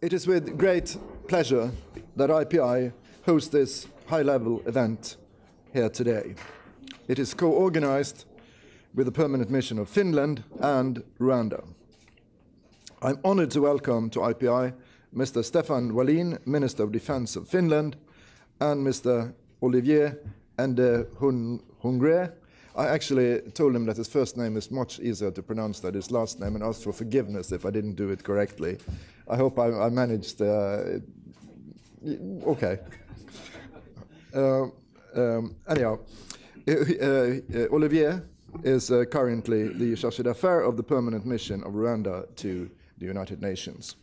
It is with great pleasure that IPI hosts this high-level event here today. It is co-organized with the permanent mission of Finland and Rwanda. I'm honored to welcome to IPI Mr. Stefan Wallin, Minister of Defense of Finland, and Mr. Olivier Nduhungirehe. I actually told him that his first name is much easier to pronounce than his last name and asked for forgiveness if I didn't do it correctly. I hope I managed. Okay. Anyhow, Olivier is currently the chargé d'affaires of the permanent mission of Rwanda to the United Nations.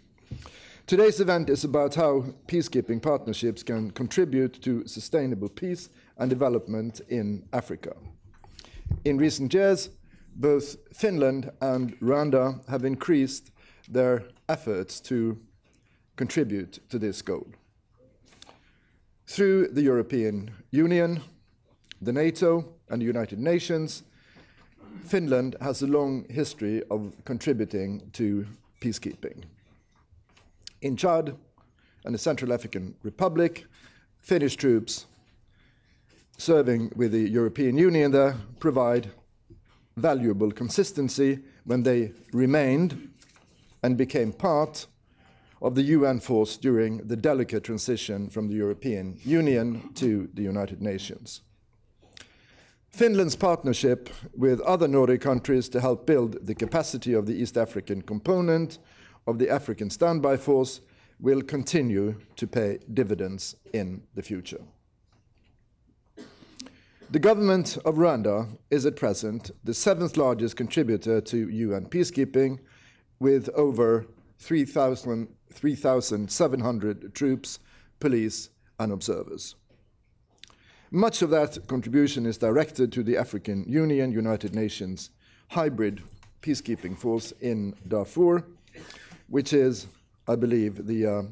Today's event is about how peacekeeping partnerships can contribute to sustainable peace and development in Africa. In recent years, both Finland and Rwanda have increased their efforts to contribute to this goal. Through the European Union, the NATO, and the United Nations, Finland has a long history of contributing to peacekeeping. In Chad and the Central African Republic, Finnish troops serving with the European Union there provide valuable consistency when they remained and became part of the UN force during the delicate transition from the European Union to the United Nations. Finland's partnership with other Nordic countries to help build the capacity of the East African component of the African Standby Force will continue to pay dividends in the future. The government of Rwanda is at present the seventh largest contributor to UN peacekeeping, with over 3,700 troops, police, and observers. Much of that contribution is directed to the African Union, United Nations hybrid peacekeeping force in Darfur, which is, I believe, the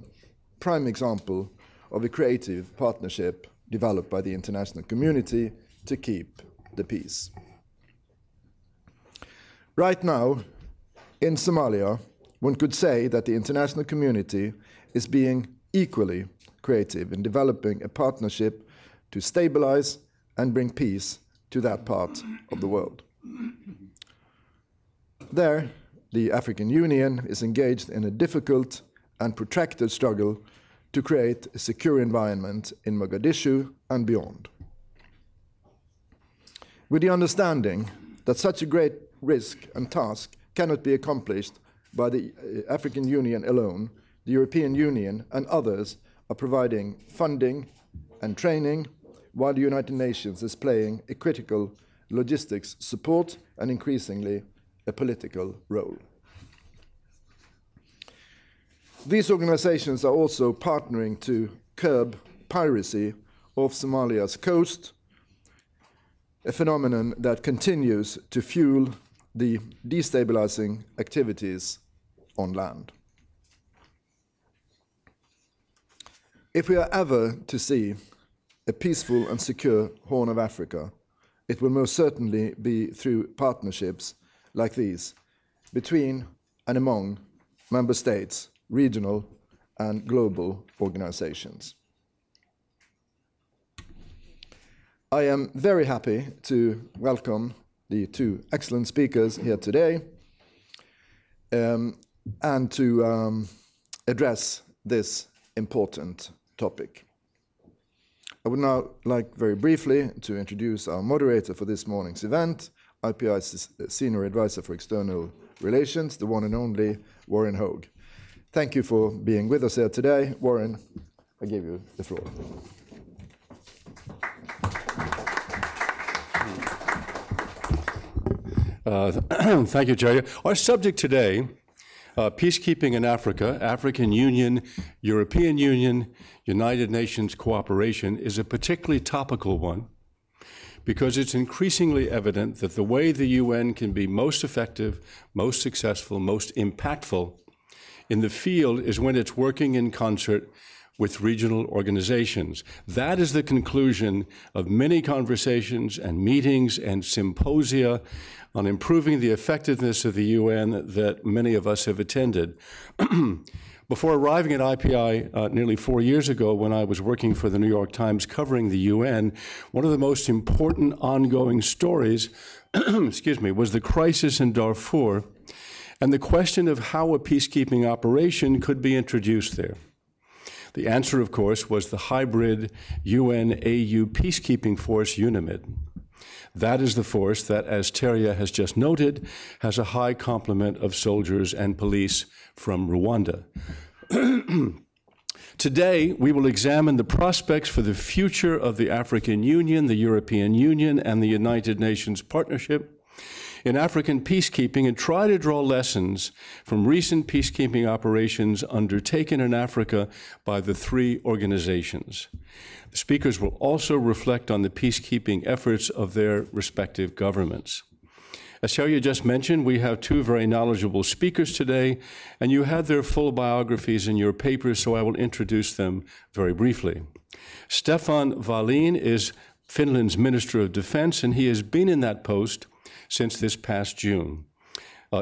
prime example of a creative partnership developed by the international community to keep the peace. Right now, in Somalia, one could say that the international community is being equally creative in developing a partnership to stabilize and bring peace to that part of the world. There, the African Union is engaged in a difficult and protracted struggle to create a secure environment in Mogadishu and beyond. With the understanding that such a great risk and task cannot be accomplished by the African Union alone, the European Union and others are providing funding and training, while the United Nations is playing a critical logistics support and increasingly a political role. These organizations are also partnering to curb piracy off Somalia's coast, a phenomenon that continues to fuel the destabilizing activities on land. If we are ever to see a peaceful and secure Horn of Africa, it will most certainly be through partnerships like these between and among member states, regional and global organizations. I am very happy to welcome the two excellent speakers here today and to address this important topic. I would now like very briefly to introduce our moderator for this morning's event, IPI's Senior Advisor for External Relations, the one and only Warren Hoge. Thank you for being with us here today. Warren, I give you the floor. Thank you, Terje. Our subject today, peacekeeping in Africa, African Union, European Union, United Nations cooperation, is a particularly topical one because it's increasingly evident that the way the UN can be most effective, most successful, most impactful in the field is when it's working in concert with regional organizations. That is the conclusion of many conversations and meetings and symposia on improving the effectiveness of the UN that many of us have attended. Before arriving at IPI nearly 4 years ago, when I was working for the New York Times covering the UN, one of the most important ongoing stories excuse me, was the crisis in Darfur and the question of how a peacekeeping operation could be introduced there. The answer, of course, was the hybrid UN-AU peacekeeping force, UNAMID. That is the force that, as Terje has just noted, has a high complement of soldiers and police from Rwanda. Today, we will examine the prospects for the future of the African Union, the European Union, and the United Nations partnership in African peacekeeping and try to draw lessons from recent peacekeeping operations undertaken in Africa by the three organizations. The speakers will also reflect on the peacekeeping efforts of their respective governments. As Terje just mentioned, we have two very knowledgeable speakers today, and you have their full biographies in your papers, so I will introduce them very briefly. Stefan Wallin is Finland's Minister of Defense, and he has been in that post since this past June.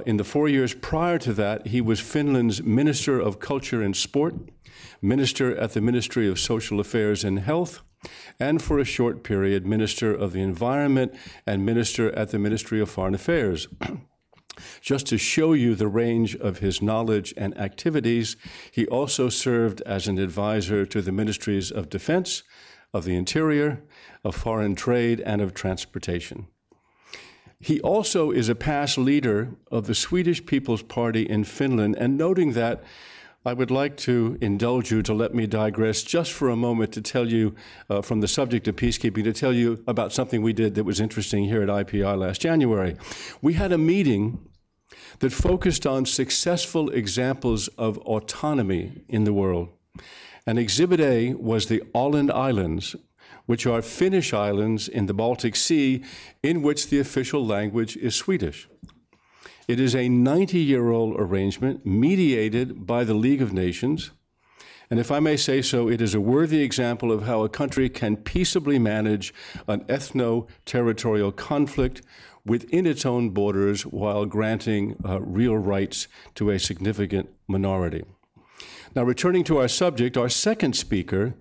In the 4 years prior to that, he was Finland's Minister of Culture and Sport, Minister at the Ministry of Social Affairs and Health, and for a short period, Minister of the Environment and Minister at the Ministry of Foreign Affairs. Just to show you the range of his knowledge and activities, he also served as an advisor to the Ministries of Defense, of the Interior, of Foreign Trade, and of Transportation. He also is a past leader of the Swedish People's Party in Finland, and noting that, I would like to indulge you to let me digress just for a moment to tell you, from the subject of peacekeeping, to tell you about something we did that was interesting here at IPI last January. We had a meeting that focused on successful examples of autonomy in the world. And Exhibit A was the Åland Islands, which are Finnish islands in the Baltic Sea, in which the official language is Swedish. It is a 90-year-old arrangement mediated by the League of Nations. And if I may say so, it is a worthy example of how a country can peaceably manage an ethno-territorial conflict within its own borders while granting real rights to a significant minority. Now, returning to our subject, our second speaker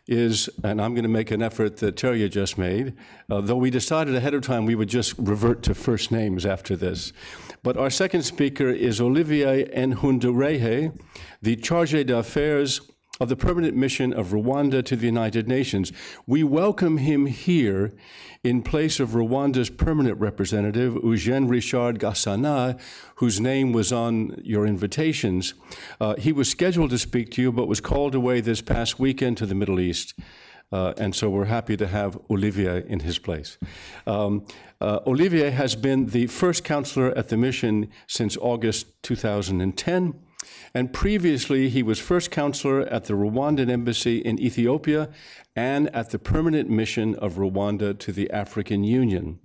is, and I'm going to make an effort that Terje just made, though we decided ahead of time we would just revert to first names after this. But our second speaker is Olivier Nduhungirehe, the Chargé d'Affaires of the Permanent Mission of Rwanda to the United Nations. We welcome him here in place of Rwanda's permanent representative, Eugène Richard Gasana, whose name was on your invitations. He was scheduled to speak to you, but was called away this past weekend to the Middle East. And so we're happy to have Olivier in his place. Olivier has been the first counselor at the mission since August 2010. And previously, he was first counselor at the Rwandan embassy in Ethiopia and at the permanent mission of Rwanda to the African Union.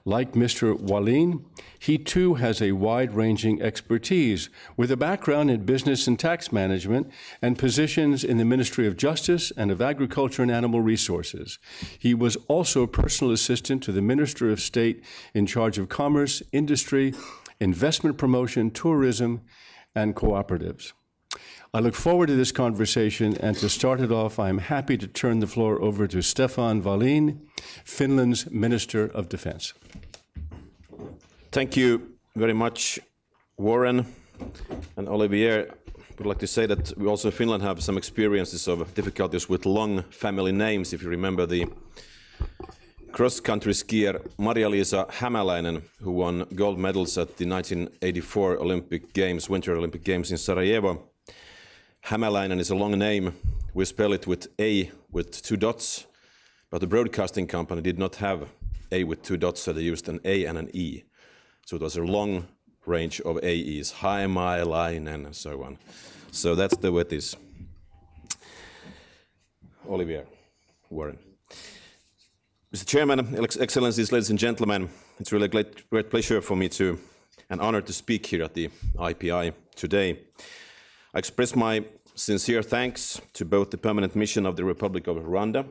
Like Mr. Wallin, he too has a wide-ranging expertise with a background in business and tax management and positions in the Ministry of Justice and of Agriculture and Animal Resources. He was also a personal assistant to the Minister of State in charge of Commerce, Industry, Investment Promotion, Tourism, and Cooperatives. I look forward to this conversation, and to start it off, I'm happy to turn the floor over to Stefan Wallin, Finland's Minister of Defense. Thank you very much, Warren and Olivier. I would like to say that we also in Finland have some experiences of difficulties with long family names. If you remember the cross-country skier Maria-Liisa Hämäläinen, who won gold medals at the 1984 Olympic Games, Winter Olympic Games in Sarajevo. Hämäläinen is a long name. We spell it with A with 2 dots, but the broadcasting company did not have A with 2 dots, so they used an A and an E. So it was a long range of AEs, Hämäläinen and so on. So that's the way it is. Olivier, Warren. Mr. Chairman, Excellencies, ladies and gentlemen, it's really a great pleasure for me and honor to speak here at the IPI today. I express my sincere thanks to both the Permanent Mission of the Republic of Rwanda,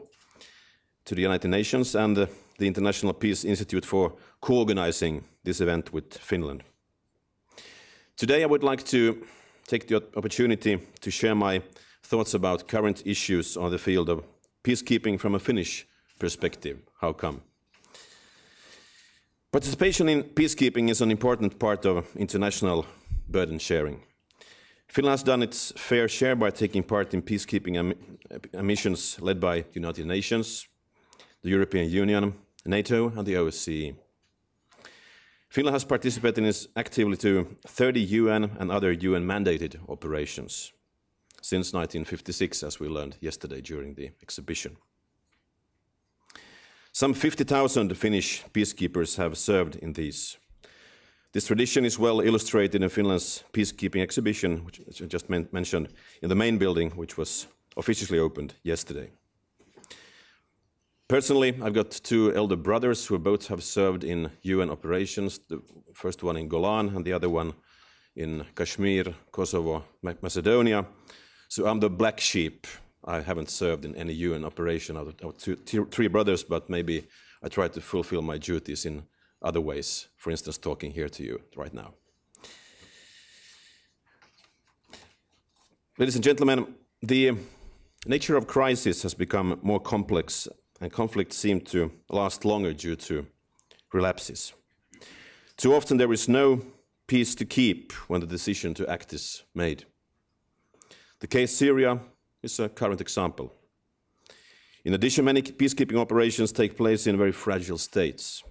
to the United Nations, and the International Peace Institute for co-organizing this event with Finland. Today I would like to take the opportunity to share my thoughts about current issues on the field of peacekeeping from a Finnish perspective. How come? Participation in peacekeeping is an important part of international burden sharing. Finland has done its fair share by taking part in peacekeeping missions led by the United Nations, the European Union, NATO and the OSCE. Finland has participated actively to 30 UN and other UN-mandated operations since 1956, as we learned yesterday during the exhibition. Some 50,000 Finnish peacekeepers have served in these. This tradition is well illustrated in Finland's peacekeeping exhibition, which I just mentioned, in the main building, which was officially opened yesterday. Personally, I've got two elder brothers who both have served in UN operations, the first one in Golan and the other one in Kashmir, Kosovo, Macedonia. So I'm the black sheep. I haven't served in any UN operation of three brothers, but maybe I try to fulfill my duties in other ways, for instance, talking here to you right now. Ladies and gentlemen, the nature of crisis has become more complex and conflicts seem to last longer due to relapses. Too often there is no peace to keep when the decision to act is made. The case Syria is a current example. In addition, many peacekeeping operations take place in very fragile states.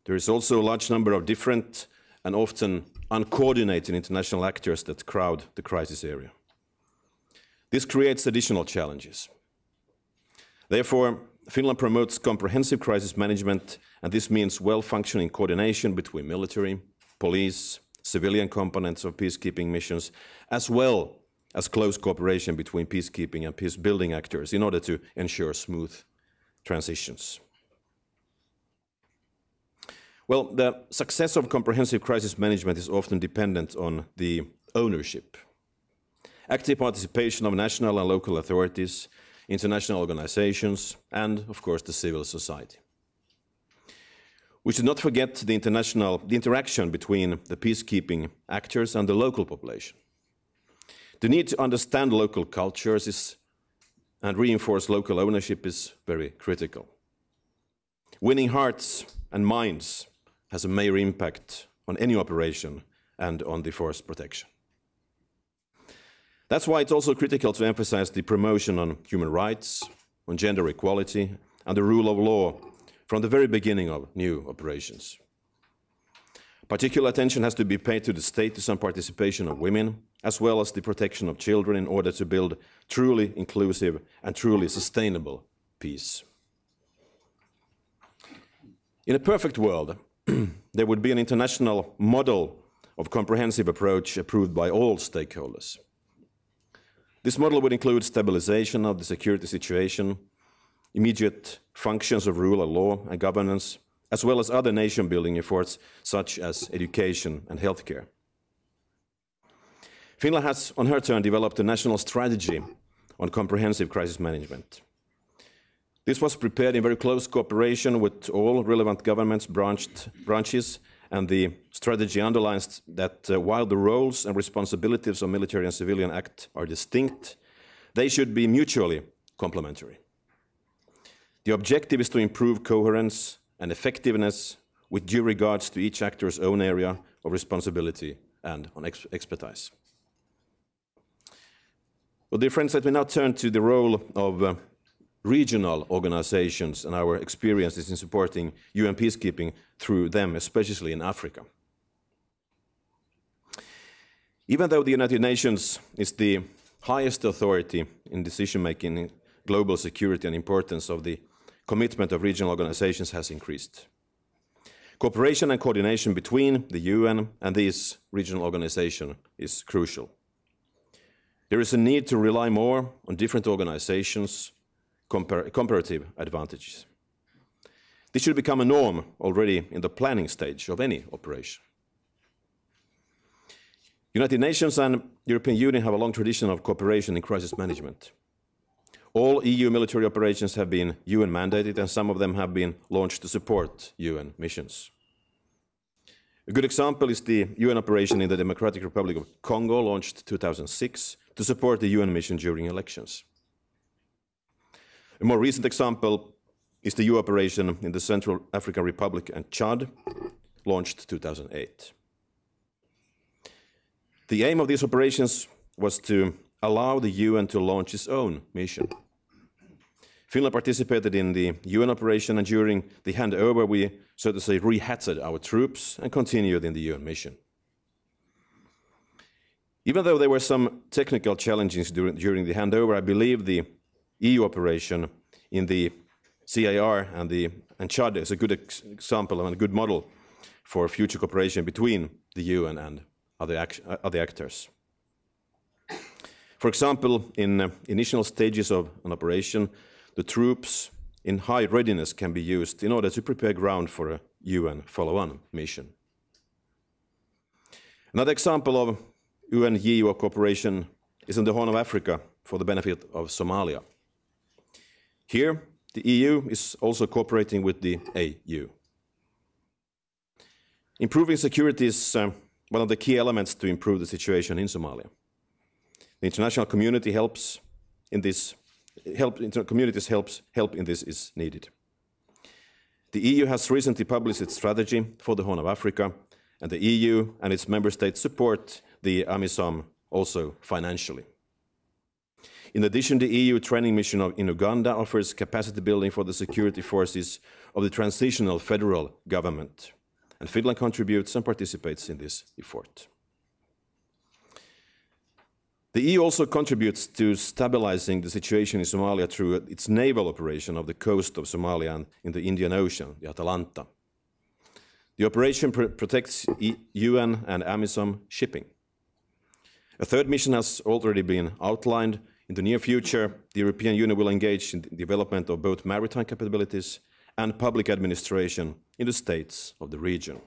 There is also a large number of different and often uncoordinated international actors that crowd the crisis area. This creates additional challenges. Therefore, Finland promotes comprehensive crisis management, and this means well-functioning coordination between military, police, civilian components of peacekeeping missions, as well as close cooperation between peacekeeping and peace-building actors in order to ensure smooth transitions. Well, the success of comprehensive crisis management is often dependent on the ownership, active participation of national and local authorities, international organizations, and, of course, the civil society. We should not forget the interaction between the peacekeeping actors and the local population. The need to understand local cultures and reinforce local ownership is very critical. Winning hearts and minds has a major impact on any operation and on the force protection. That's why it's also critical to emphasize the promotion on human rights, on gender equality, and the rule of law from the very beginning of new operations. Particular attention has to be paid to the status and participation of women, as well as the protection of children in order to build truly inclusive and truly sustainable peace. In a perfect world, there would be an international model of comprehensive approach approved by all stakeholders. This model would include stabilization of the security situation, immediate functions of rule of law and governance, as well as other nation-building efforts such as education and healthcare. Finland has, on her turn, developed a national strategy on comprehensive crisis management. This was prepared in very close cooperation with all relevant governments branches, and the strategy underlines that while the roles and responsibilities of military and civilian act are distinct, they should be mutually complementary. The objective is to improve coherence and effectiveness with due regards to each actor's own area of responsibility and on expertise. Well, dear friends, let me now turn to the role of regional organizations and our experiences in supporting UN peacekeeping through them, especially in Africa. Even though the United Nations is the highest authority in decision-making in global security, and importance of the commitment of regional organizations has increased. Cooperation and coordination between the UN and these regional organizations is crucial. There is a need to rely more on different organizations' comparative advantages. This should become a norm already in the planning stage of any operation. United Nations and European Union have a long tradition of cooperation in crisis management. All EU military operations have been UN mandated, and some of them have been launched to support UN missions. A good example is the UN operation in the Democratic Republic of Congo, launched 2006 to support the UN mission during elections. A more recent example is the EU operation in the Central African Republic and Chad, launched 2008. The aim of these operations was to allow the UN to launch its own mission. Finland participated in the UN operation, and during the handover we, so to say, rehatted our troops and continued in the UN mission. Even though there were some technical challenges during the handover, I believe the EU operation in the CAR and Chad is a good example and a good model for future cooperation between the UN and other actors. For example, in initial stages of an operation, the troops in high readiness can be used in order to prepare ground for a UN follow-on mission. Another example of UN-EU cooperation is in the Horn of Africa for the benefit of Somalia. Here, the EU is also cooperating with the AU. Improving security is one of the key elements to improve the situation in Somalia. The international community help in this is needed. The EU has recently published its strategy for the Horn of Africa, and the EU and its member states support the AMISOM also financially. In addition, the EU training mission in Uganda offers capacity building for the security forces of the transitional federal government, and Finland contributes and participates in this effort. The EU also contributes to stabilizing the situation in Somalia through its naval operation of the coast of Somalia and in the Indian Ocean, the Atalanta. The operation protects UN and AMISOM shipping. A third mission has already been outlined. In the near future, the European Union will engage in the development of both maritime capabilities and public administration in the states of the region.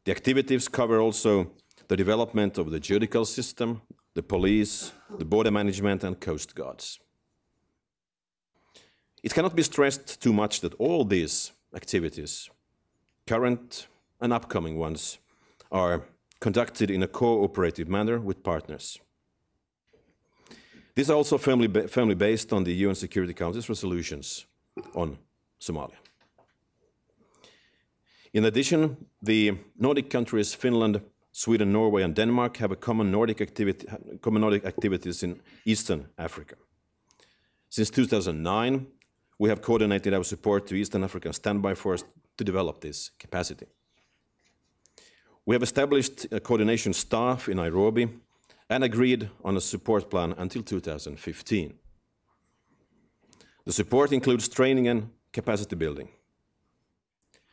The activities cover also the development of the judicial system, the police, the border management and coast guards. It cannot be stressed too much that all these activities, current and upcoming ones, are conducted in a cooperative manner with partners. These are also firmly based on the UN Security Council's resolutions on Somalia. In addition, the Nordic countries Finland, Sweden, Norway and Denmark have a common Nordic activities in Eastern Africa. Since 2009, we have coordinated our support to Eastern African Standby Force to develop this capacity. We have established a coordination staff in Nairobi and agreed on a support plan until 2015. The support includes training and capacity building.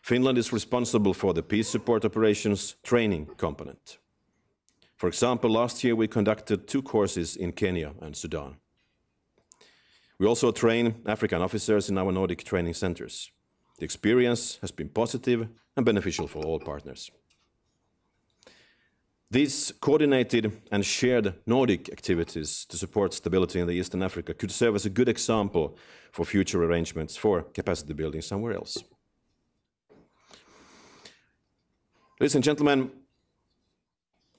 Finland is responsible for the peace support operations training component. For example, last year we conducted 2 courses in Kenya and Sudan. We also train African officers in our Nordic training centers. The experience has been positive and beneficial for all partners. These coordinated and shared Nordic activities to support stability in the Eastern Africa could serve as a good example for future arrangements for capacity building somewhere else. Ladies and gentlemen,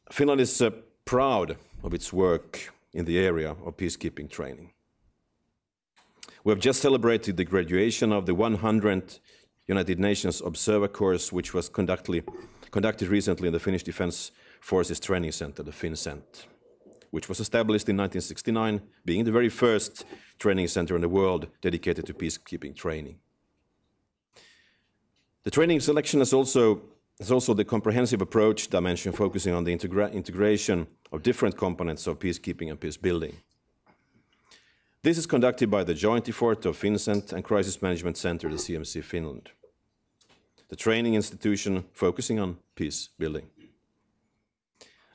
Finland is proud of its work in the area of peacekeeping training. We have just celebrated the graduation of the 100th United Nations Observer Course, which was conducted recently in the Finnish Defence Forces Training Center, the FinCENT, which was established in 1969, being the very first training center in the world dedicated to peacekeeping training. The training selection is also the comprehensive approach dimension, focusing on the integration of different components of peacekeeping and peace building. This is conducted by the joint effort of FinCENT and Crisis Management Center, the CMC Finland, the training institution focusing on peace building.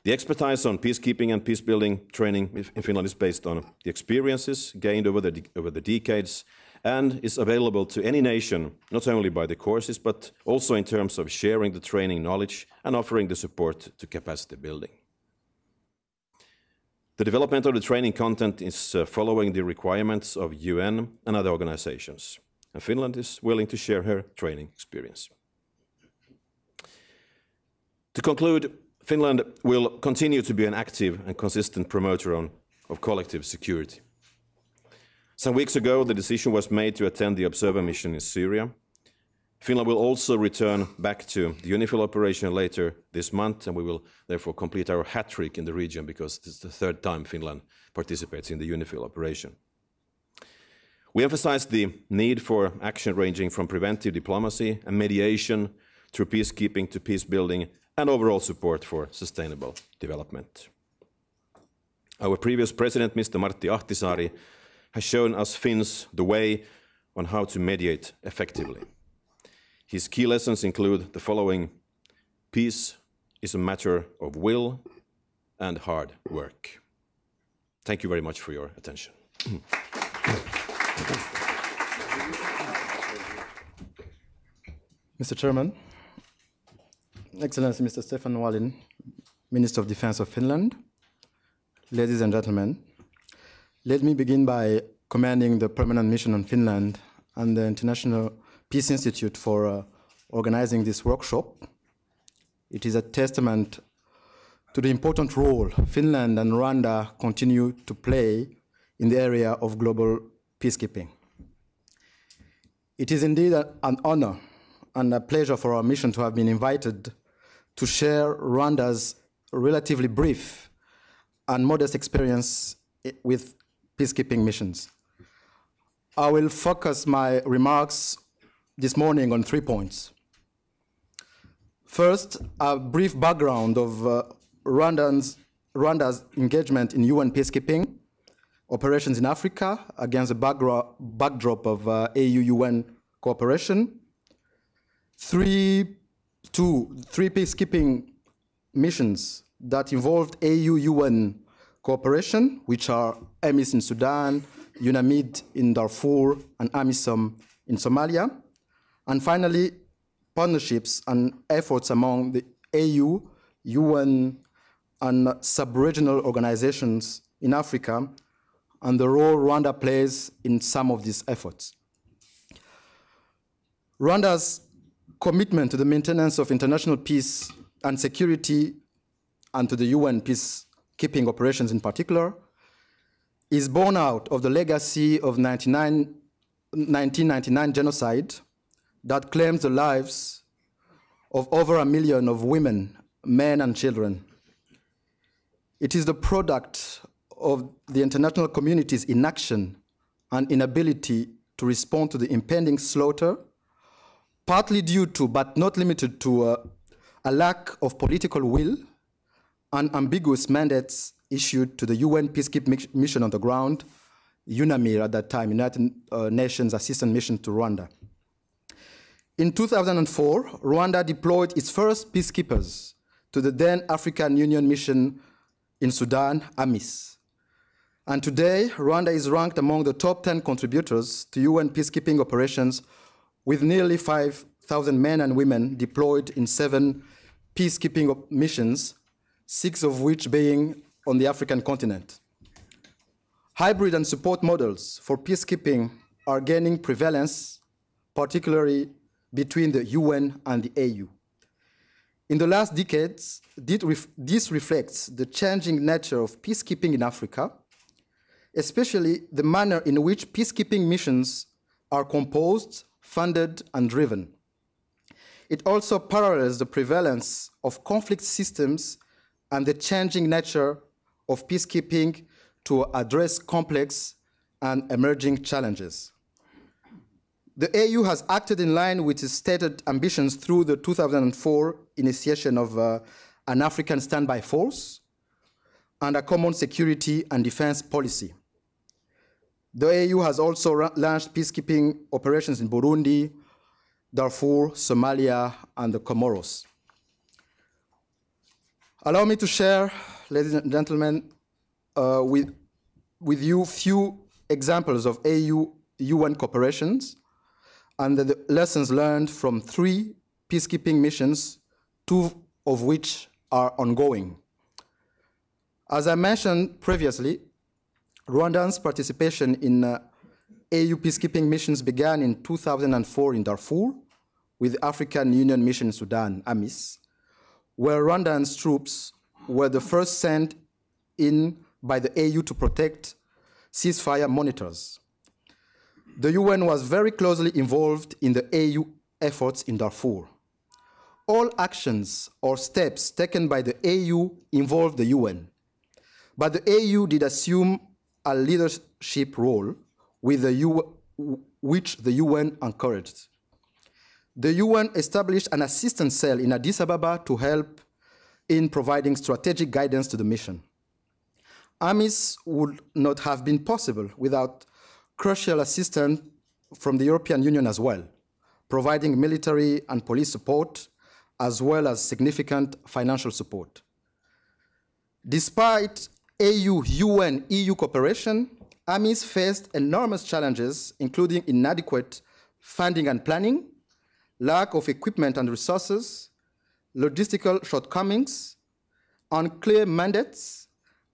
The expertise on peacekeeping and peace building training in Finland is based on the experiences gained over the decades and is available to any nation, not only by the courses, but also in terms of sharing the training knowledge and offering the support to capacity building. The development of the training content is following the requirements of UN and other organizations, and Finland is willing to share her training experience. To conclude, Finland will continue to be an active and consistent promoter of collective security. Some weeks ago, the decision was made to attend the observer mission in Syria. Finland will also return back to the UNIFIL operation later this month, and we will therefore complete our hat-trick in the region because this is the third time Finland participates in the UNIFIL operation. We emphasize the need for action ranging from preventive diplomacy and mediation through peacekeeping to peace building and overall support for sustainable development. Our previous president, Mr. Martti Ahtisaari, has shown us Finns the way on how to mediate effectively. His key lessons include the following: peace is a matter of will and hard work. Thank you very much for your attention. Mr. Chairman, Excellency Mr. Stefan Wallin, Minister of Defense of Finland, ladies and gentlemen, let me begin by commending the Permanent Mission on Finland and the International Peace Institute for organizing this workshop. It is a testament to the important role Finland and Rwanda continue to play in the area of global peacekeeping. It is indeed an honor and a pleasure for our mission to have been invited to share Rwanda's relatively brief and modest experience with peacekeeping missions. I will focus my remarks this morning on 3 points. First, a brief background of Rwanda's engagement in UN peacekeeping operations in Africa against the backdrop of AU-UN cooperation. Three peacekeeping missions that involved AU-UN cooperation, which are AMIS in Sudan, UNAMID in Darfur, and AMISOM in Somalia. And finally, partnerships and efforts among the AU, UN, and sub-regional organizations in Africa, and the role Rwanda plays in some of these efforts. Rwanda's commitment to the maintenance of international peace and security, and to the UN peacekeeping operations in particular, is born out of the legacy of 1999 genocide that claims the lives of over 1 million of women, men, and children. It is the product of the international community's inaction and inability to respond to the impending slaughter, partly due to, but not limited to, a lack of political will and ambiguous mandates issued to the UN peacekeeping mission on the ground, UNAMIR at that time, United Nations Assistance Mission to Rwanda. In 2004, Rwanda deployed its first peacekeepers to the then African Union mission in Sudan, AMIS. And today, Rwanda is ranked among the top 10 contributors to UN peacekeeping operations, with nearly 5,000 men and women deployed in 7 peacekeeping missions, 6 of which being on the African continent. Hybrid and support models for peacekeeping are gaining prevalence, particularly between the UN and the AU. In the last decades, this reflects the changing nature of peacekeeping in Africa, especially the manner in which peacekeeping missions are composed, funded, and driven. It also parallels the prevalence of conflict systems and the changing nature of peacekeeping to address complex and emerging challenges. The AU has acted in line with its stated ambitions through the 2004 initiation of an African standby force and a common security and defense policy. The AU has also launched peacekeeping operations in Burundi, Darfur, Somalia, and the Comoros. Allow me to share, ladies and gentlemen, with you few examples of AU-UN cooperations and the lessons learned from 3 peacekeeping missions, 2 of which are ongoing. As I mentioned previously, Rwanda's participation in AU peacekeeping missions began in 2004 in Darfur with the African Union Mission in Sudan, AMIS, where Rwandan's troops were the first sent in by the AU to protect ceasefire monitors. The UN was very closely involved in the AU efforts in Darfur. All actions or steps taken by the AU involved the UN, but the AU did assume a leadership role with which the UN encouraged. The UN established an assistance cell in Addis Ababa to help in providing strategic guidance to the mission. AMIS would not have been possible without crucial assistance from the European Union as well, providing military and police support, as well as significant financial support. Despite AU, UN, EU cooperation, AMIS faced enormous challenges, including inadequate funding and planning, lack of equipment and resources, logistical shortcomings, unclear mandates,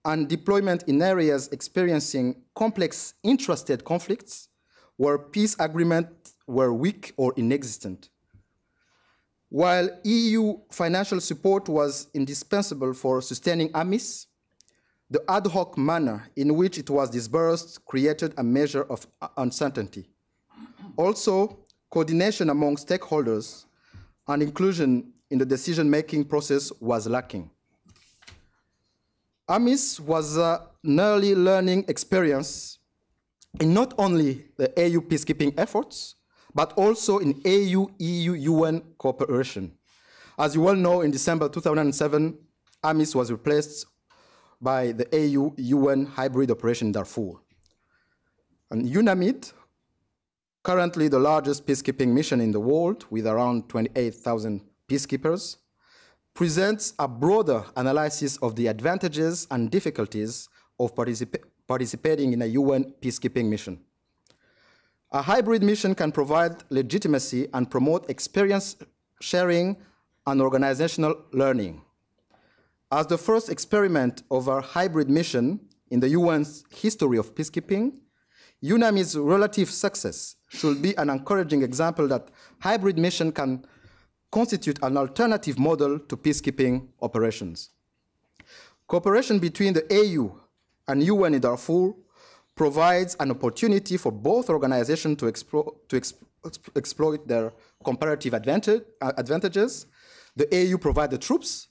and deployment in areas experiencing complex intrastate conflicts where peace agreements were weak or inexistent. While EU financial support was indispensable for sustaining AMIS, the ad hoc manner in which it was disbursed created a measure of uncertainty. Also, coordination among stakeholders and inclusion in the decision-making process was lacking. AMIS was an early learning experience in not only the AU peacekeeping efforts, but also in AU, EU, UN cooperation. As you well know, in December 2007, AMIS was replaced by the AU, UN hybrid operation in Darfur. And UNAMID, currently the largest peacekeeping mission in the world with around 28,000 peacekeepers, presents a broader analysis of the advantages and difficulties of participating in a UN peacekeeping mission. A hybrid mission can provide legitimacy and promote experience sharing and organizational learning. As the first experiment of our hybrid mission in the UN's history of peacekeeping, UNAMID's relative success should be an encouraging example that hybrid mission can constitute an alternative model to peacekeeping operations. Cooperation between the AU and UN in Darfur provides an opportunity for both organizations to exploit their comparative advantages. The AU provides the troops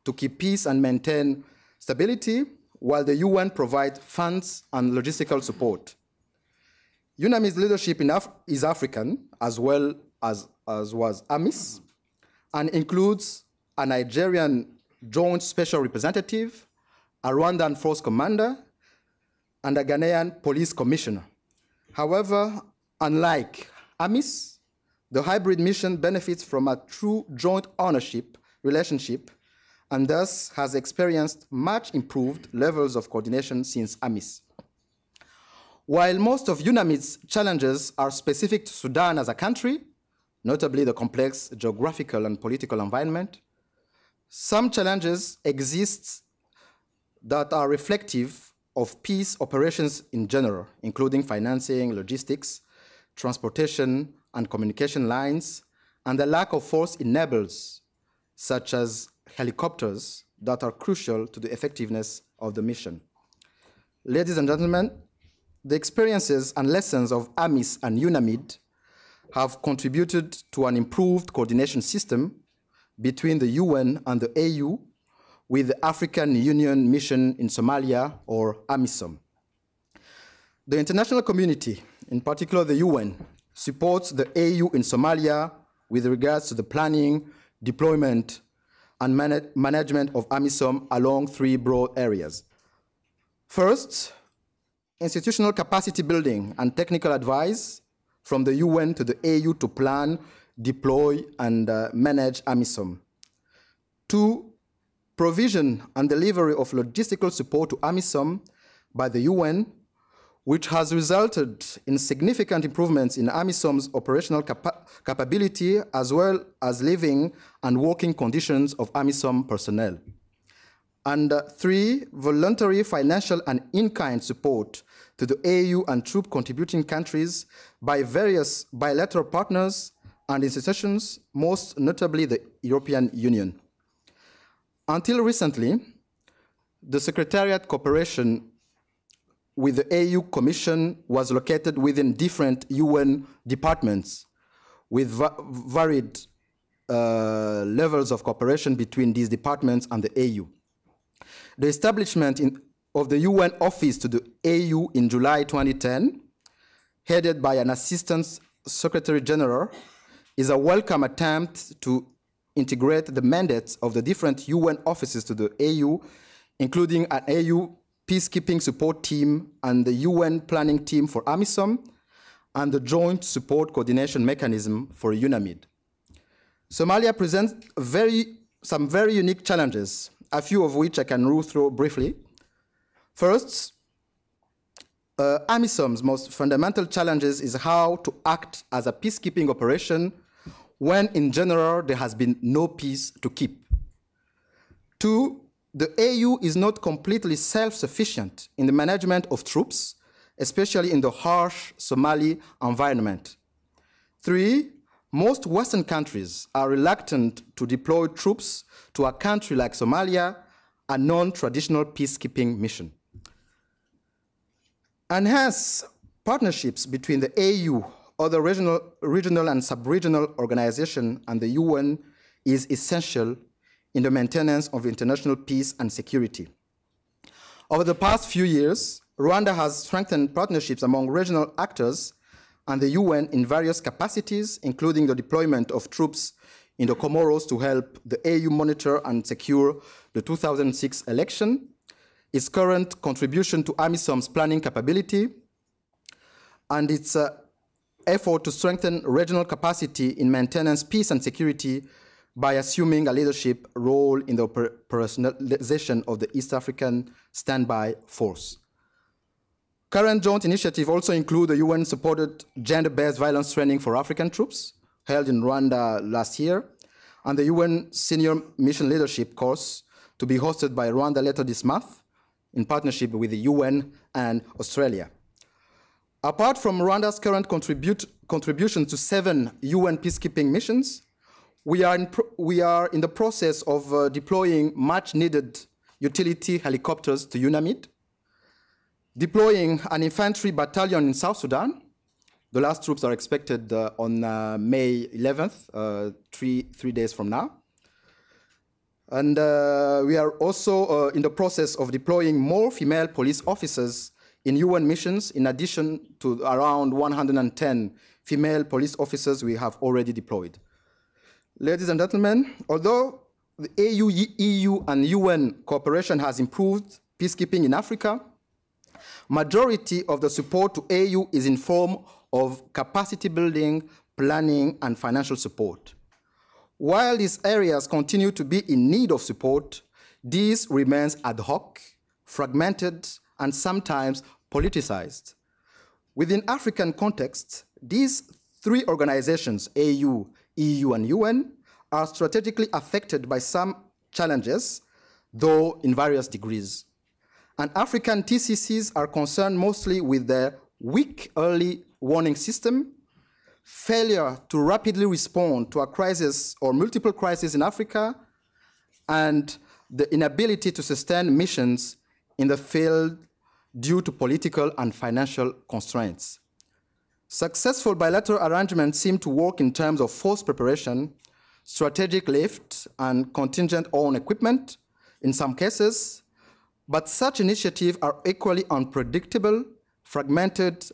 to keep peace and maintain stability, while the UN provides funds and logistical support. UNAMID's leadership is African, as well as was AMIS, and includes a Nigerian joint special representative, a Rwandan force commander, and a Ghanaian police commissioner. However, unlike AMIS, the hybrid mission benefits from a true joint ownership relationship and thus has experienced much improved levels of coordination since AMIS. While most of UNAMID's challenges are specific to Sudan as a country, notably the complex geographical and political environment, some challenges exist that are reflective of peace operations in general, including financing, logistics, transportation, and communication lines, and the lack of force enablers, such as helicopters, that are crucial to the effectiveness of the mission. Ladies and gentlemen, the experiences and lessons of AMIS and UNAMID have contributed to an improved coordination system between the UN and the AU with the African Union Mission in Somalia, or AMISOM. The international community, in particular the UN, supports the AU in Somalia with regards to the planning, deployment, and management of AMISOM along three broad areas. First, institutional capacity building and technical advice from the UN to the AU to plan, deploy, and manage AMISOM. Two, provision and delivery of logistical support to AMISOM by the UN, which has resulted in significant improvements in AMISOM's operational capability, as well as living and working conditions of AMISOM personnel. And three, voluntary financial and in-kind support to the AU and troop contributing countries by various bilateral partners and institutions, most notably the European Union. Until recently, the Secretariat cooperation with the AU Commission was located within different UN departments with varied levels of cooperation between these departments and the AU. The establishment of the UN office to the AU in July 2010, headed by an Assistant Secretary General, is a welcome attempt to integrate the mandates of the different UN offices to the AU, including an AU peacekeeping support team and the UN planning team for AMISOM, and the joint support coordination mechanism for UNAMID. Somalia presents some very unique challenges, a few of which I can run through briefly. First, AMISOM's most fundamental challenges is how to act as a peacekeeping operation when in general there has been no peace to keep. Two, the AU is not completely self-sufficient in the management of troops, especially in the harsh Somali environment. Three, most Western countries are reluctant to deploy troops to a country like Somalia, a non-traditional peacekeeping mission. And hence, partnerships between the AU, other regional and sub-regional organizations, and the UN is essential in the maintenance of international peace and security. Over the past few years, Rwanda has strengthened partnerships among regional actors and the UN in various capacities, including the deployment of troops in the Comoros to help the AU monitor and secure the 2006 election, its current contribution to AMISOM's planning capability, and its effort to strengthen regional capacity in maintenance, peace and security by assuming a leadership role in the operationalization of the East African Standby Force. Current joint initiatives also include the UN-supported gender-based violence training for African troops, held in Rwanda last year, and the UN Senior Mission Leadership course to be hosted by Rwanda later this month in partnership with the UN and Australia. Apart from Rwanda's current contribution to 7 UN peacekeeping missions, we are in the process of deploying much-needed utility helicopters to UNAMID, deploying an infantry battalion in South Sudan. The last troops are expected on May 11th, three days from now. And we are also in the process of deploying more female police officers in UN missions, in addition to around 110 female police officers we have already deployed. Ladies and gentlemen, although the AU, EU, and UN cooperation has improved peacekeeping in Africa, majority of the support to AU is in form of capacity building, planning, and financial support. While these areas continue to be in need of support, this remains ad hoc, fragmented, and sometimes politicized. Within African contexts, these 3 organizations, AU, EU, and UN, are strategically affected by some challenges, though in various degrees. And African TCCs are concerned mostly with their weak early warning system, failure to rapidly respond to a crisis or multiple crises in Africa, and the inability to sustain missions in the field due to political and financial constraints. Successful bilateral arrangements seem to work in terms of force preparation, strategic lift, and contingent own equipment in some cases, but such initiatives are equally unpredictable, fragmented,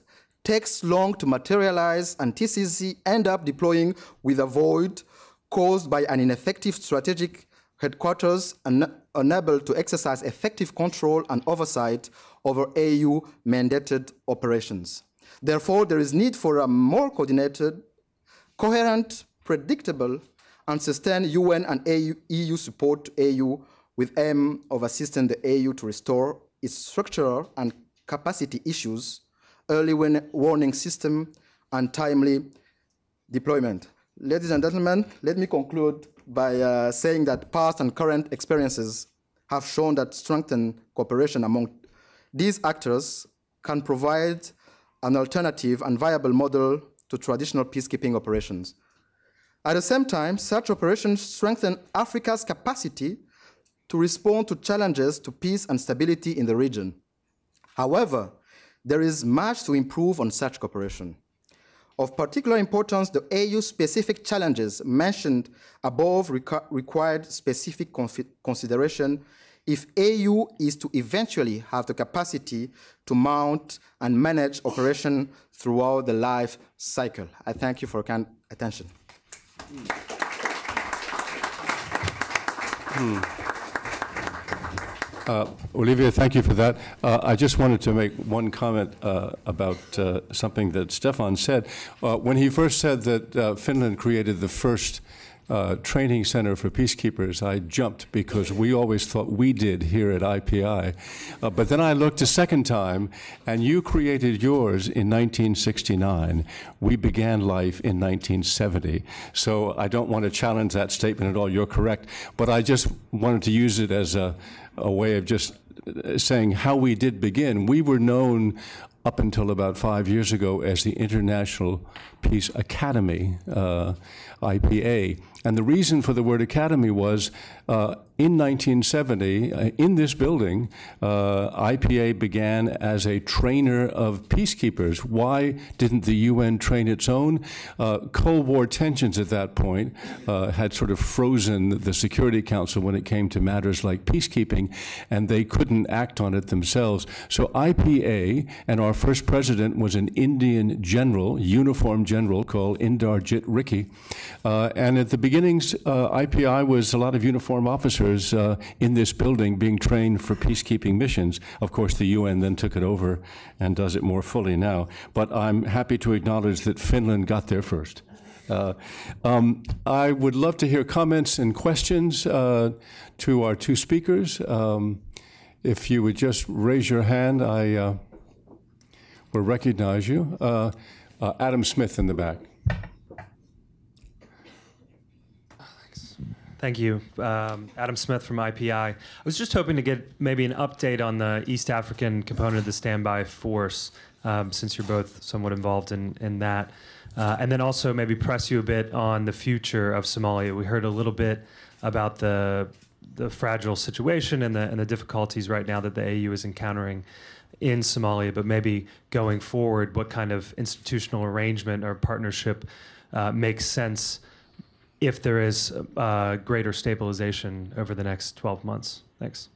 takes long to materialize, and TCC end up deploying with a void caused by an ineffective strategic headquarters and unable to exercise effective control and oversight over AU mandated operations. Therefore, there is need for a more coordinated, coherent, predictable, and sustained UN and EU support to AU with aim of assisting the AU to restore its structural and capacity issues, early warning system, and timely deployment. Ladies and gentlemen, let me conclude by saying that past and current experiences have shown that strengthened cooperation among these actors can provide an alternative and viable model to traditional peacekeeping operations. At the same time, such operations strengthen Africa's capacity to respond to challenges to peace and stability in the region. However, there is much to improve on such cooperation. Of particular importance, the AU-specific challenges mentioned above required specific consideration if AU is to eventually have the capacity to mount and manage operation throughout the life cycle. I thank you for your kind attention. Olivier, thank you for that. I just wanted to make one comment about something that Stefan said. When he first said that Finland created the first training center for peacekeepers, I jumped because we always thought we did here at IPI. But then I looked a second time, and you created yours in 1969. We began life in 1970. So I don't want to challenge that statement at all. You're correct. But I just wanted to use it as a way of just saying how we did begin. We were known up until about 5 years ago as the International Peace Academy, IPA. And the reason for the word academy was in 1970, in this building, IPA began as a trainer of peacekeepers. Why didn't the UN train its own? Cold War tensions at that point had sort of frozen the Security Council when it came to matters like peacekeeping, and they couldn't act on it themselves. So IPA, and our first president was an Indian general, uniformed general called Indarjit Ricky. And at the beginnings, IPI was a lot of uniformed officers in this building being trained for peacekeeping missions. Of course, the UN then took it over and does it more fully now. But I'm happy to acknowledge that Finland got there first. I would love to hear comments and questions to our two speakers. If you would just raise your hand, I will recognize you. Adam Smith in the back. Thank you. Adam Smith from IPI. I was just hoping to get maybe an update on the East African component of the standby force, since you're both somewhat involved in that. And then also maybe press you a bit on the future of Somalia. We heard a little bit about the fragile situation and the difficulties right now that the AU is encountering in Somalia, but maybe going forward, what kind of institutional arrangement or partnership makes sense if there is greater stabilization over the next 12 months. Thanks.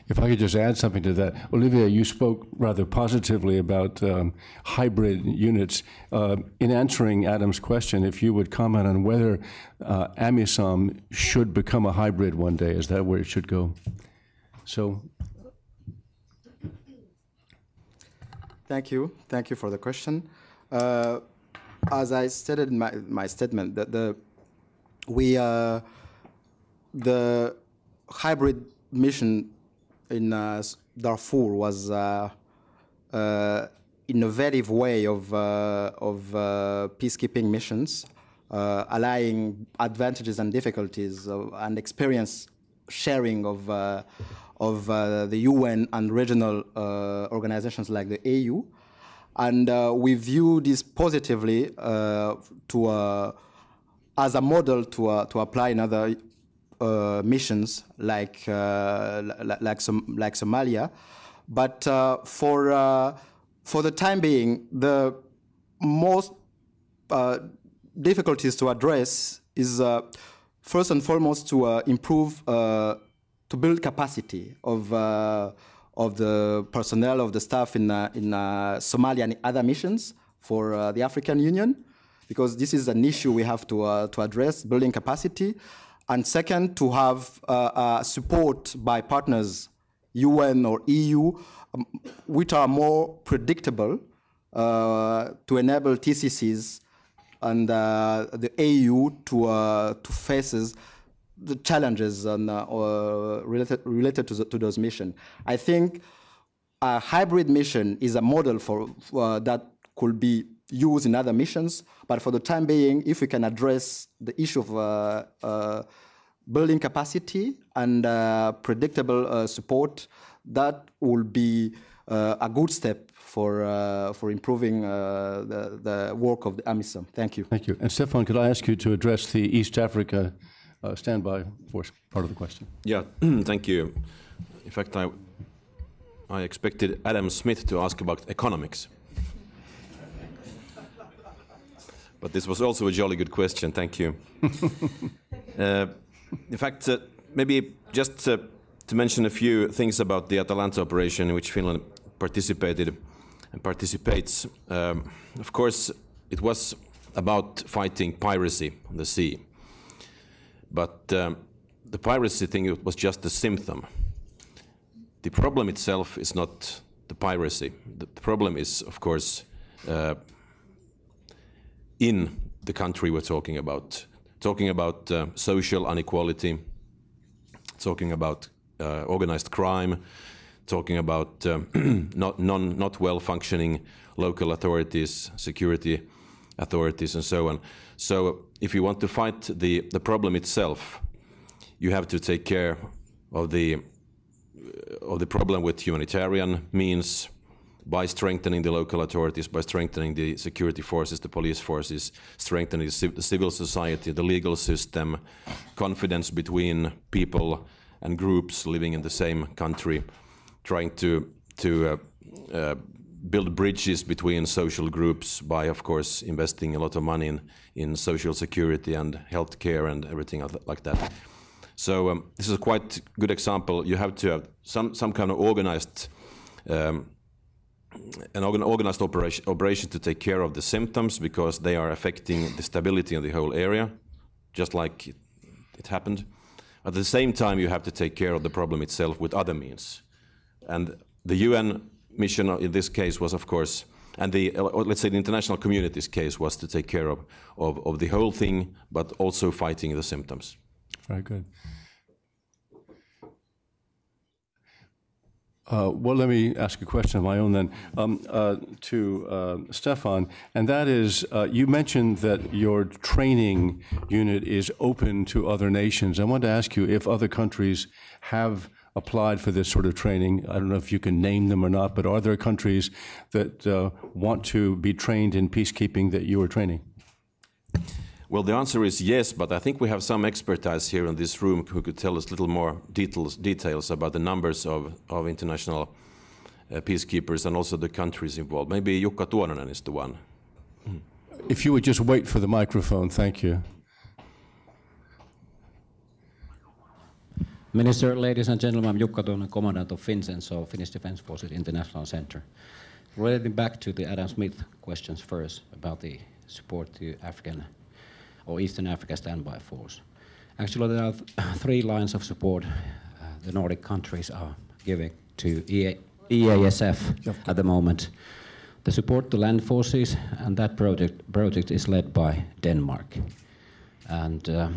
If I could just add something to that. Olivier, you spoke rather positively about hybrid units. In answering Adam's question, if you would comment on whether AMISOM should become a hybrid one day, is that where it should go? So. Thank you. Thank you for the question. As I stated in my statement, that the hybrid mission in Darfur was innovative way of peacekeeping missions, allying advantages and difficulties and experience sharing of the UN and regional organizations like the AU. And we view this positively as a model to apply in other missions like Somalia. But for the time being, the most difficulties to address is first and foremost to improve, to build capacity of the personnel, of the staff in Somalia and other missions for the African Union, because this is an issue we have to address, building capacity. And second, to have support by partners, UN or EU, which are more predictable to enable TCCs and the AU to face the challenges related to those missions. I think a hybrid mission is a model for that could be used in other missions, but for the time being, if we can address the issue of building capacity and predictable support, that will be a good step for improving the work of the AMISOM. Thank you. Thank you. And Stefan, could I ask you to address the East Africa standby force part of the question. Yeah, thank you. In fact, I expected Adam Smith to ask about economics. But this was also a jolly good question, thank you. In fact, maybe just to mention a few things about the Atalanta operation in which Finland participated and participates. Of course, it was about fighting piracy on the sea. But the piracy thing was just a symptom. The problem itself is not the piracy. The problem is, of course, in the country we're talking about social inequality, talking about organized crime, talking about not well-functioning local authorities, security authorities, and so on. So if you want to fight the problem itself, you have to take care of the problem with humanitarian means, by strengthening the local authorities, by strengthening the security forces, the police forces, strengthening the civil society, the legal system, confidence between people and groups living in the same country, trying to build bridges between social groups by, of course, investing a lot of money in social security and health care and everything like that. So this is a quite good example. You have to have some kind of organized organized operation to take care of the symptoms, because they are affecting the stability in the whole area, just like it happened. At the same time, you have to take care of the problem itself with other means. And the UN mission in this case was, of course, and the let's say the international community's case was to take care of the whole thing, but also fighting the symptoms. Very good. Well, let me ask a question of my own then to Stefan, and that is, you mentioned that your training unit is open to other nations. I want to ask you if other countries have applied for this sort of training. I don't know if you can name them or not, but are there countries that want to be trained in peacekeeping that you are training? Well, the answer is yes, but I think we have some expertise here in this room who could tell us a little more details about the numbers of international peacekeepers and also the countries involved. Maybe Jukka Tuononen is the one. If you would just wait for the microphone, thank you. Minister, ladies and gentlemen, I'm Jukka Tuononen, Commandant of FinCEN, so Finnish Defence Forces International Center. Relating back to the Adam Smith questions first about the support to African or Eastern Africa Standby Force. Actually, there are three lines of support the Nordic countries are giving to EASF at the moment. The support to land forces, and that project is led by Denmark. And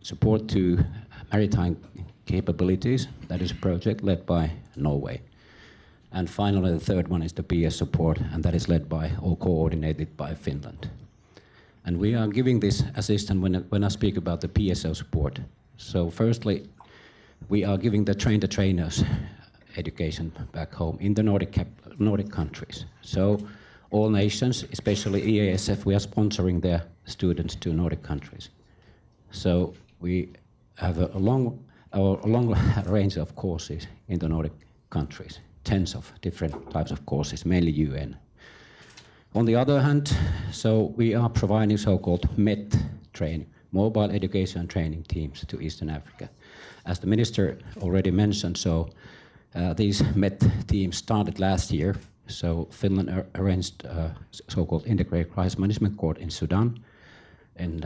support to maritime capabilities, that is a project led by Norway. And finally, the third one is the PS support, and that is led by or coordinated by Finland. And we are giving this assistance when I speak about the PSO support. So firstly, we are giving the trainers education back home in the Nordic countries. So all nations, especially EASF, we are sponsoring their students to Nordic countries. So we have a long range of courses in the Nordic countries, tens of different types of courses, mainly UN. On the other hand, so we are providing so-called MET training, mobile education training teams to Eastern Africa. As the minister already mentioned, so these MET teams started last year. So Finland arranged a so-called integrated crisis management course in Sudan in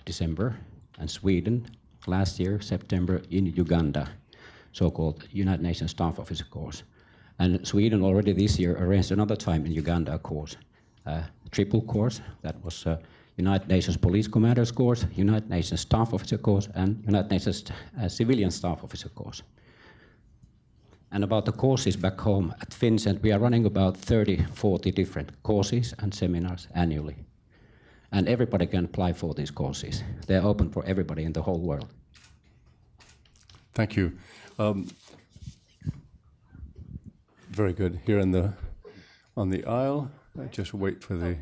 December, and Sweden last year, September, in Uganda, so-called United Nations Staff Officer course. And Sweden already this year arranged another time in Uganda a course. Triple course, that was United Nations Police Commanders course, United Nations Staff Officer course, and United Nations Civilian Staff Officer course. And about the courses back home at FinCEN, we are running about 30-40 different courses and seminars annually. And everybody can apply for these courses. They're open for everybody in the whole world. Thank you. Very good. Here on the aisle. Just wait for the...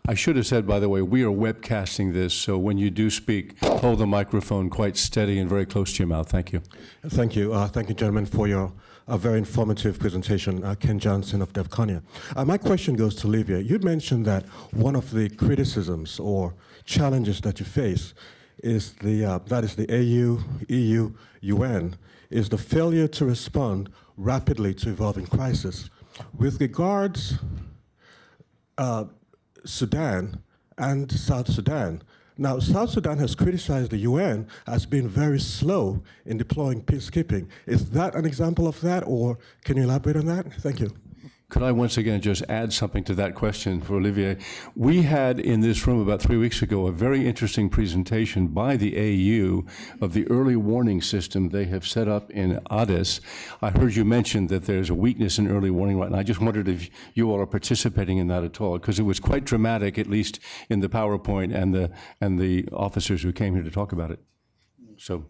I should have said, by the way, we are webcasting this, so when you do speak, hold the microphone quite steady and very close to your mouth. Thank you. Thank you. Thank you, gentlemen, for your very informative presentation. Ken Johnson of DevConia. My question goes to Olivier. You mentioned that one of the criticisms or challenges that you face is that is the AU, EU, UN, is the failure to respond rapidly to evolving crisis. With regards Sudan and South Sudan. Now, South Sudan has criticized the UN as being very slow in deploying peacekeeping. Is that an example of that, or can you elaborate on that? Thank you. Could I once again just add something to that question for Olivier? We had in this room about 3 weeks ago a very interesting presentation by the AU of the early warning system they have set up in Addis. I heard you mention that there's a weakness in early warning right now. I just wondered if you all are participating in that at all, because it was quite dramatic, at least in the PowerPoint and the officers who came here to talk about it. So,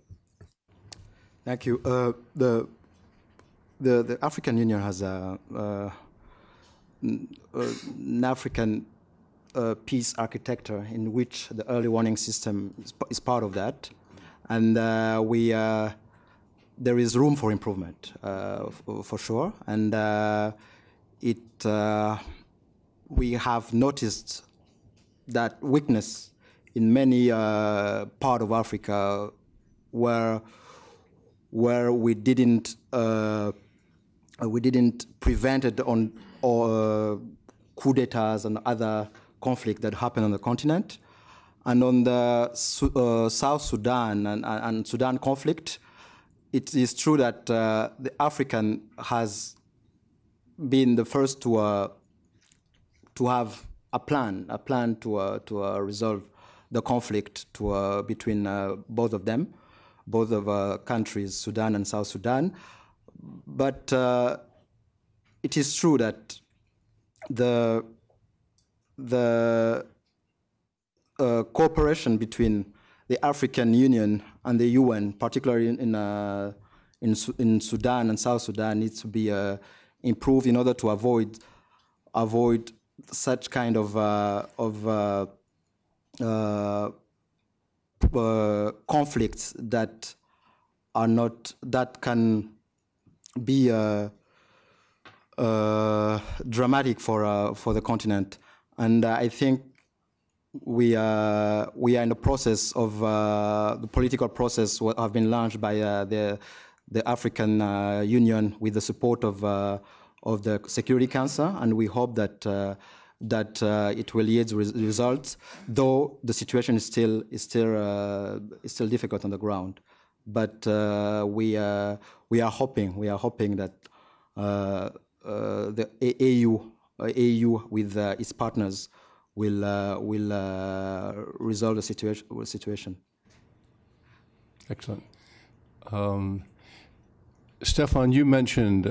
thank you. The African Union has an African peace architecture in which the early warning system is part of that, and there is room for improvement for sure, and we have noticed that weakness in many part of Africa where we didn't prevent it on coup d'etats and other conflict that happen on the continent. And on the South Sudan and Sudan conflict, it is true that the African has been the first to have a plan to resolve the conflict between both of them, both of countries, Sudan and South Sudan. But it is true that the cooperation between the African Union and the UN, particularly in Sudan and South Sudan, needs to be improved in order to avoid such kind of conflicts that can be dramatic for the continent. And I think we are in the process of the political process have been launched by the African Union with the support of the Security Council, and we hope that it will yield results. Though the situation is still difficult on the ground, but we are hoping that the AU with its partners will resolve the situation. Excellent. Stefan, you mentioned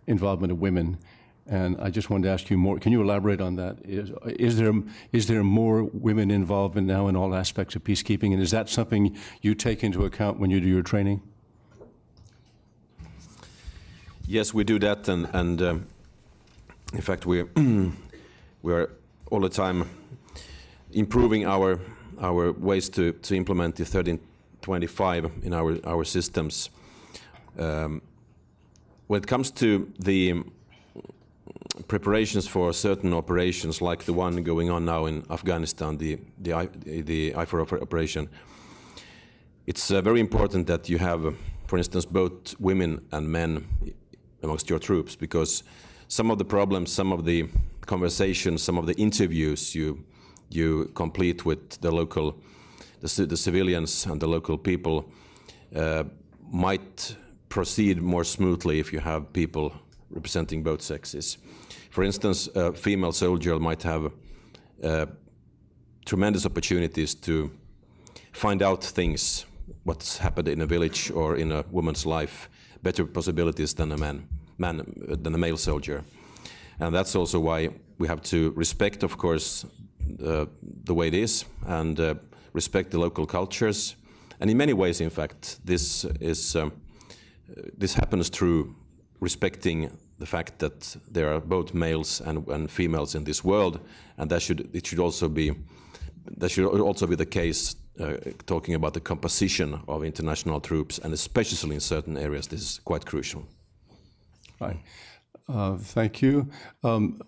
involvement of women, and I just wanted to ask you more. Can you elaborate on that? Is there more women involvement now in all aspects of peacekeeping, and is that something you take into account when you do your training? Yes, we do that, and in fact, we are all the time improving our ways to implement the 1325 in our systems. When it comes to the preparations for certain operations, like the one going on now in Afghanistan, the IFOR operation, it's very important that you have, for instance, both women and men amongst your troops, because some of the problems, some of the conversations, some of the interviews you complete with the civilians and the local people might proceed more smoothly if you have people representing both sexes. For instance, a female soldier might have tremendous opportunities to find out things, what's happened in a village or in a woman's life, better possibilities than a male soldier. And that's also why we have to respect, of course, the way it is, and respect the local cultures. And in many ways, in fact, this happens through respecting the fact that there are both males and females in this world, and that should also be the case talking about the composition of international troops, and especially in certain areas. This is quite crucial. Right. Thank you.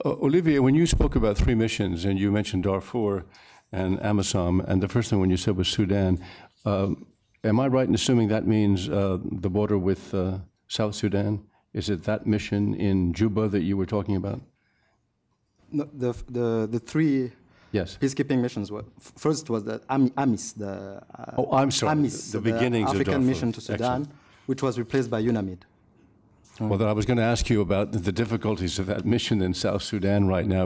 Olivier, when you spoke about 3 missions, and you mentioned Darfur and Amisom, and the first thing when you said was Sudan, am I right in assuming that means the border with South Sudan? Is it that mission in Juba that you were talking about? No, the 3 peacekeeping missions were, first was the AMIS, I'm sorry, AMIS, the beginnings of African Darfur. mission to Sudan, excellent, which was replaced by UNAMID. Well, then I was going to ask you about the difficulties of that mission in South Sudan right now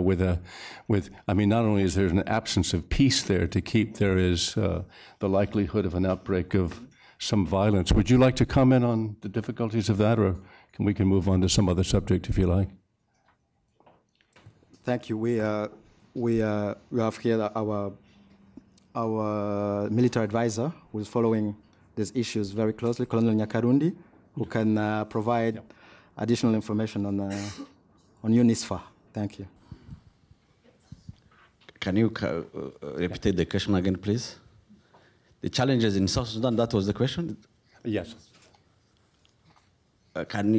I mean, not only is there an absence of peace there to keep, there is the likelihood of an outbreak of some violence. Would you like to comment on the difficulties of that, or we can move on to some other subject if you like? Thank you. We have here our military advisor who is following these issues very closely, Colonel Nyakarundi, who can provide additional information on UNISFA. Thank you. Can you repeat the question again, please? The challenges in South Sudan, that was the question? Yes. Can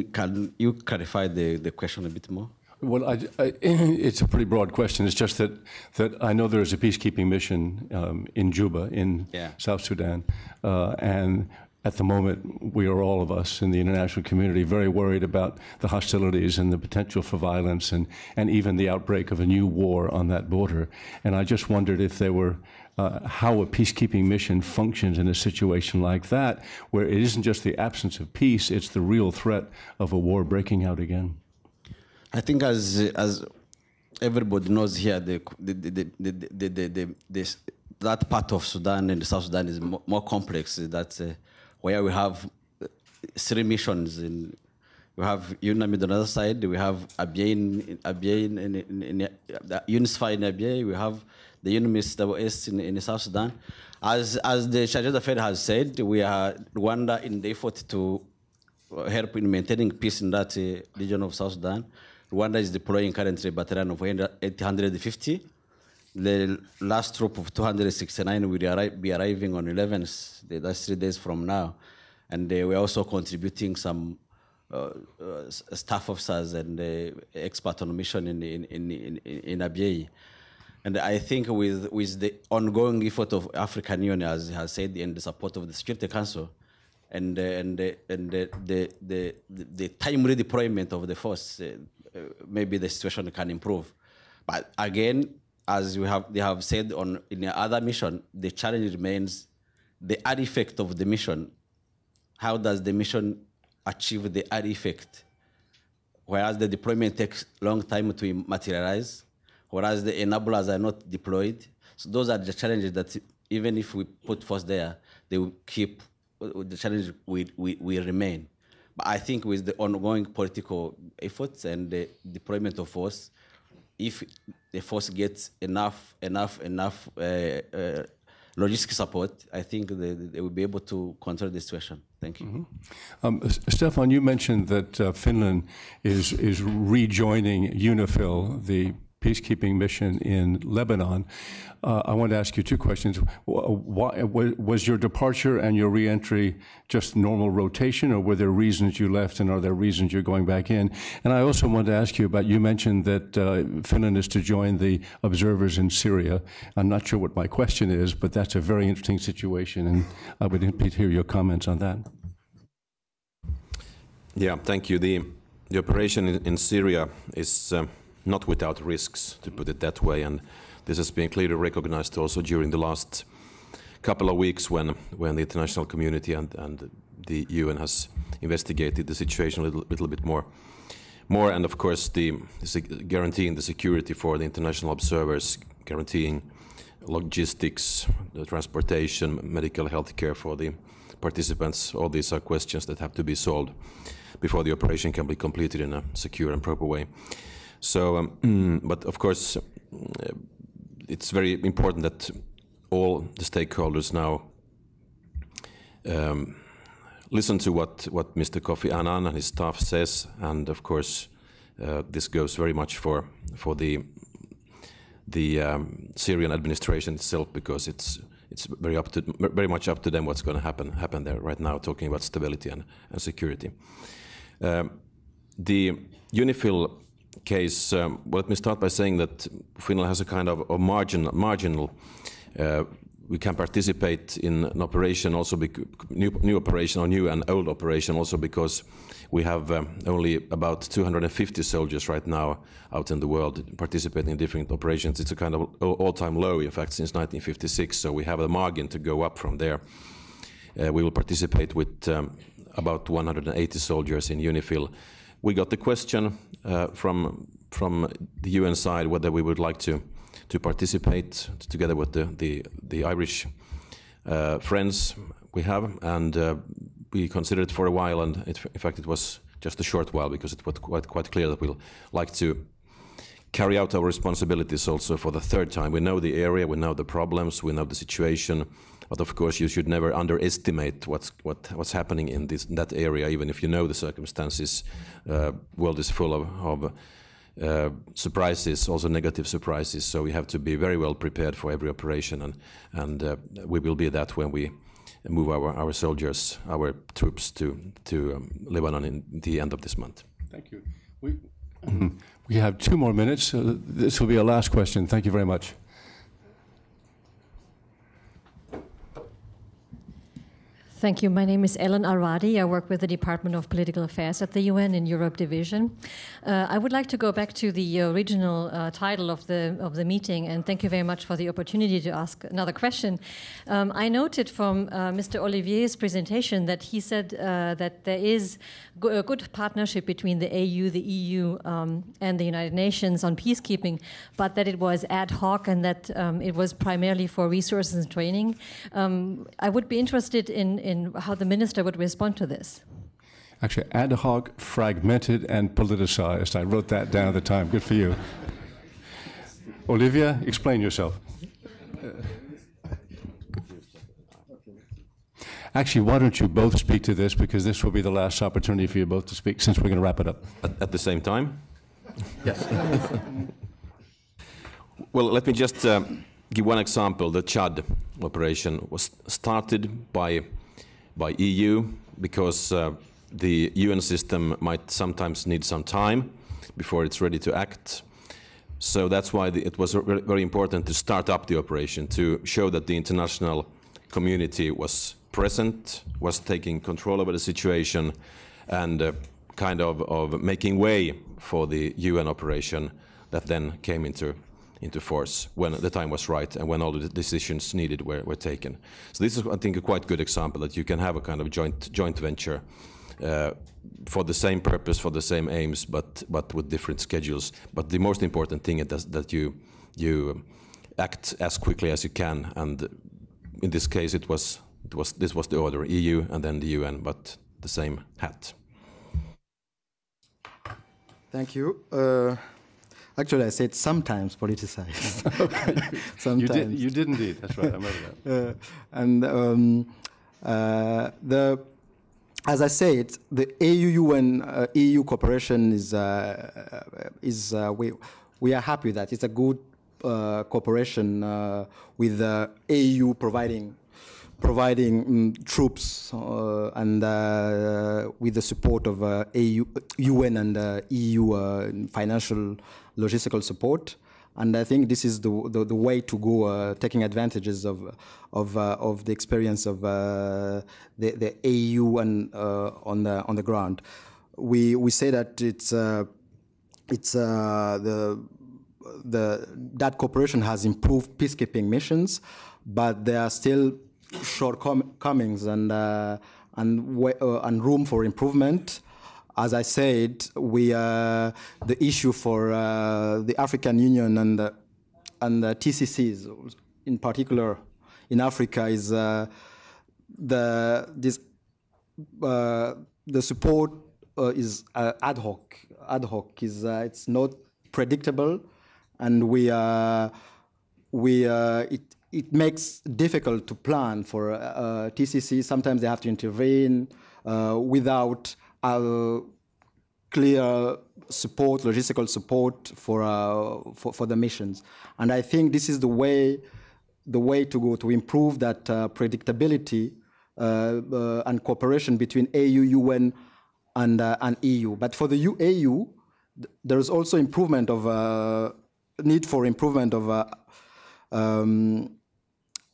you clarify the question a bit more? Well, it's a pretty broad question. It's just that I know there is a peacekeeping mission in Juba, in South Sudan, and at the moment, we are, all of us in the international community, very worried about the hostilities and the potential for violence and even the outbreak of a new war on that border. And I just wondered if there were, how a peacekeeping mission functions in a situation like that, where it isn't just the absence of peace, it's the real threat of a war breaking out again. I think as everybody knows here, that part of Sudan and South Sudan is more complex. That's where we have 3 missions. We have UNAMID on the other side. We have Abyei UNISFA in Abyei. We have the UNMISS in South Sudan. As the Charge d'Affaires has said, we are Rwanda in the effort to help in maintaining peace in that region of South Sudan. Rwanda is deploying currently a battalion of 850. The last troop of 269 will be arriving on 11th. That's 3 days from now. And we're also contributing some staff officers and experts on mission in Abyei. And I think with the ongoing effort of African Union, as has said, and the support of the Security Council, and the timely deployment of the force, maybe the situation can improve. But again, as they have said in the other mission, the challenge remains the add effect of the mission. How does the mission achieve the add effect? Whereas the deployment takes a long time to materialize, whereas the enablers are not deployed. So those are the challenges that even if we put force there, they will keep, the challenge will remain. But I think with the ongoing political efforts and the deployment of force, if the force gets enough logistic support, I think they will be able to control the situation. Thank you. Mm-hmm. Stefan, you mentioned that Finland is rejoining UNIFIL, the peacekeeping mission in Lebanon. I want to ask you 2 questions. Was your departure and your re-entry just normal rotation, or were there reasons you left, and are there reasons you're going back in? And I also want to ask you about, you mentioned that Finland is to join the observers in Syria. I'm not sure what my question is, but that's a very interesting situation, and I would hear your comments on that. Yeah, thank you. The operation in Syria is not without risks, to put it that way, and this has been clearly recognized also during the last couple of weeks when the international community and the UN has investigated the situation a little bit more, and of course guaranteeing the security for the international observers, guaranteeing logistics, the transportation, medical health care for the participants. All these are questions that have to be solved before the operation can be completed in a secure and proper way. So, but of course, it's very important that all the stakeholders now listen to what Mr. Kofi Annan and his staff says, and of course this goes very much for the Syrian administration itself, because it's very much up to them what's going to happen there right now, talking about stability and security. The UNIFIL case, well, let me start by saying that Finland has a kind of a marginal we can participate in an operation also, new operation or new and old operation also, because we have only about 250 soldiers right now out in the world participating in different operations. It's a kind of all-time low, in fact, since 1956, so we have a margin to go up from there. We will participate with about 180 soldiers in UNIFIL. We got the question from the UN side whether we would like to participate together with the Irish friends we have, and we considered it for a while, and in fact it was just a short while, because it was quite clear that we'll like to carry out our responsibilities also for the third time. We know the area, we know the problems, we know the situation, but of course you should never underestimate what's happening in that area, even if you know the circumstances. World is full of surprises, also negative surprises, so we have to be very well prepared for every operation, and we will be that when we move our soldiers, our troops to Lebanon in the end of this month. Thank you. We have 2 more minutes, so this will be our last question. Thank you very much. Thank you. My name is Ellen Arwadi. I work with the Department of Political Affairs at the UN in Europe Division. I would like to go back to the original title of the meeting, and thank you very much for the opportunity to ask another question. I noted from Mr. Olivier's presentation that he said that there is a good partnership between the AU, the EU, and the United Nations on peacekeeping, but that it was ad hoc and that it was primarily for resources and training. I would be interested in how the minister would respond to this. Actually, ad hoc, fragmented, and politicized. I wrote that down at the time. Good for you. Olivier, explain yourself. Actually, why don't you both speak to this, because this will be the last opportunity for you both to speak, since we're going to wrap it up. At the same time? Yes. Well, let me just give one example. The Chad operation was started by EU because the UN system might sometimes need some time before it's ready to act. So that's why it was very important to start up the operation, to show that the international community was present, was taking control over the situation, and kind of making way for the UN operation that then came into force when the time was right and when all the decisions needed were taken. So this is, I think, a quite good example that you can have a kind of joint venture for the same purpose, for the same aims, but with different schedules. But the most important thing is that you act as quickly as you can, and in this case this was the order: EU and then the UN, but the same hat. Thank you. Actually, I said sometimes politicized. Sometimes. You did indeed. That's right. I remember that. As I said, the AU-UN EU cooperation we are happy that it's a good cooperation with the AU providing troops and with the support of UN and EU financial logistical support. And I think this is the way to go, taking advantages of the experience of the AU and on the ground. We say that that cooperation has improved peacekeeping missions, but there are still shortcomings and room for improvement. As I said, the issue for the African Union and the TCCs, in particular in Africa, is the support is ad hoc. Ad hoc is it's not predictable, and it makes difficult to plan for TCC. Sometimes they have to intervene without clear support, logistical support for the missions. And I think this is the way to go to improve that predictability and cooperation between AU, UN, and EU. But for the AU, there is also improvement of need for improvement of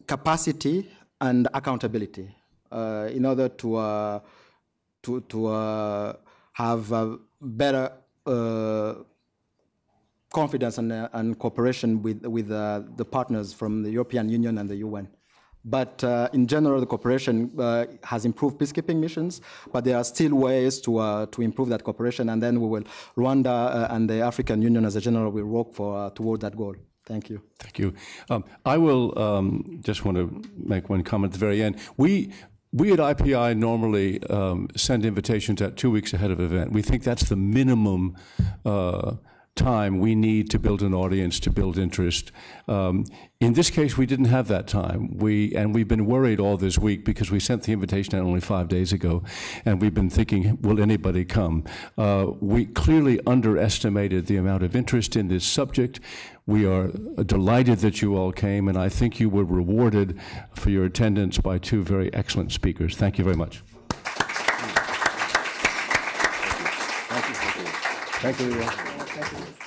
capacity and accountability in order to have better confidence and cooperation with the partners from the European Union and the UN. But in general, the cooperation has improved peacekeeping missions, but there are still ways to improve that cooperation, and then Rwanda and the African Union as a general will work toward that goal. Thank you. Thank you. I will just want to make one comment at the very end. We at IPI normally send invitations out 2 weeks ahead of an event. We think that's the minimum time we need to build an audience, to build interest. In this case, we didn't have that time. We've been worried all this week because we sent the invitation out only 5 days ago, and we've been thinking, will anybody come? We clearly underestimated the amount of interest in this subject. We are delighted that you all came, and I think you were rewarded for your attendance by 2 very excellent speakers. Thank you very much. Thank you. Thank you.